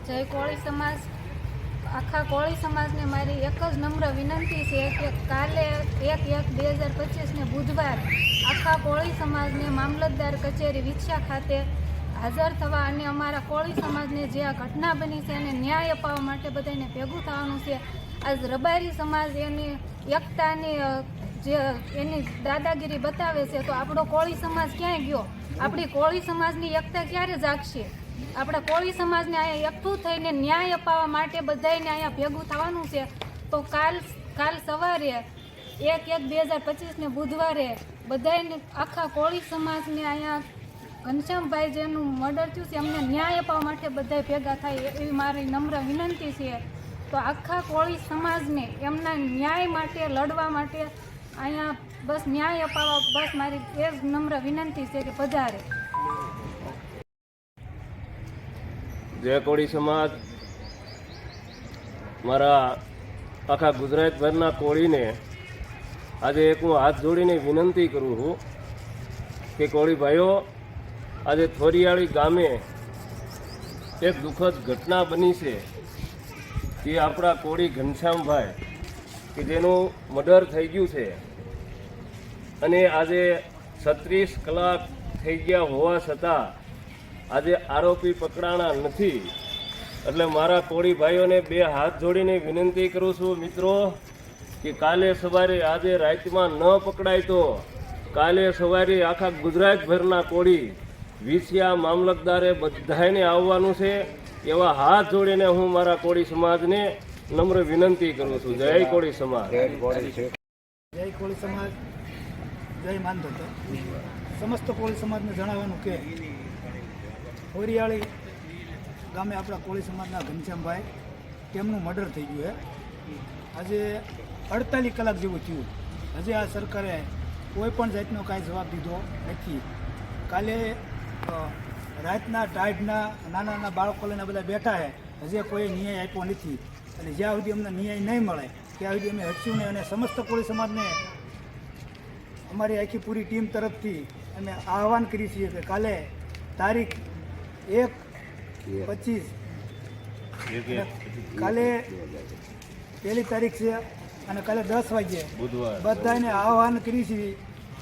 જય કોળી સમાજ. આખા કોળી સમાજને મારી એક જ નમ્ર વિનંતી છે કે કાલે 1/1/2025 બુધવાર આખા કોળી સમાજને મામલતદાર કચેરી વિછ્યા ખાતે હાજર થવા અને અમારા કોળી સમાજને જે આ ઘટના બની છે એને ન્યાય અપાવવા માટે બધાને ભેગું થવાનું છે. આજ રબારી સમાજ એની એકતાની જે એની દાદાગીરી બતાવે છે, તો આપણો કોળી સમાજ ક્યાંય ગયો? આપણી કોળી સમાજની એકતા ક્યારે જાગશે? આપણા કોળી સમાજને અહીંયા એકઠું થઈને ન્યાય અપાવવા માટે બધાને અહીંયા ભેગું થવાનું છે. તો કાલ સવારે 1/1/2025 બુધવારે બધાને આખા કોળી સમાજને અહીંયા ઘનશ્યામભાઈ જેનું મર્ડર થયું છે એમને ન્યાય અપાવવા માટે બધા ભેગા થાય એવી મારી નમ્ર વિનંતી છે. તો આખા કોળી સમાજને એમના ન્યાય માટે લડવા માટે અહીંયા બસ ન્યાય અપાવવા બસ મારી એ જ નમ્ર વિનંતી છે કે પધારે. જય કોળી સમાજ. મારા આખા ગુજરાતભરના કોળીને આજે એક હું હાથ જોડીને વિનંતી કરું છું કે કોળી ભાઈઓ, આજે થોરિયાળી ગામે એક દુઃખદ ઘટના બની છે કે આપણા કોળી ઘનશ્યામભાઈ કે જેનું મર્ડર થઈ ગયું છે અને આજે 36 કલાક થઈ ગયા હોવા છતાં આજે આરોપી પકડાણા નથી. એટલે મારા કોળી ભાઈઓને બે હાથ જોડીને વિનંતી કરું છું મિત્રો કે કાલે સવારે આજે રાતમાં ન પકડાય તો કાલે સવારે આખા ગુજરાતભરના કોળી વિછિયા મામલતદારે બધાને આવવાનું છે. એવા હાથ જોડીને હું મારા કોળી સમાજને નમ્ર વિનંતી કરું છું. જય કોળી સમાજ. જય કોળી સમાજ. જય માનધોત. સમસ્ત કોળી સમાજને જણાવવાનું કે હોરિયાળી ગામે આપણા કોળી સમાજના ઘનશ્યામભાઈ તેમનું મર્ડર થઈ ગયું છે. આજે 48 કલાક જેવું થયું. હજી આ સરકારે કોઈ પણ જાતનો કાંઈ જવાબ દીધો નથી. કાલે રાતના ટાઈડના નાના નાના બાળકોને બધા બેઠા છે, હજી કોઈ ન્યાય આપ્યો નથી. એટલે જ્યાં સુધી અમને ન્યાય નહીં મળે ત્યાં સુધી અમે હટશું નહીં. અને સમસ્ત કોળી સમાજને અમારી આખી પૂરી ટીમ તરફથી અમે આહવાન કરીએ છીએ કે કાલે તારીખ 1/25 કાલે 1 તારીખ છે અને કાલે 10 વાગ્યે બધાને આહવાન કરીએ છીએ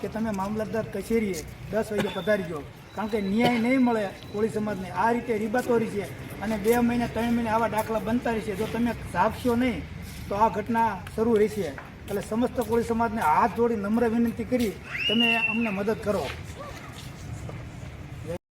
કે તમે મામલતદાર કચેરીએ 10 વાગ્યે પધારી જાઓ. કારણ કે ન્યાય નહીં મળે કોળી સમાજને. આ રીતે રીબાતોરી છે અને 2 મહિને 3 મહિને આવા દાખલા બનતા રહેશે. જો તમે જાગશો નહીં તો આ ઘટના શરૂ રહેશે. એટલે સમસ્ત કોળી સમાજને હાથ જોડી નમ્ર વિનંતી કરી તમે અમને મદદ કરો.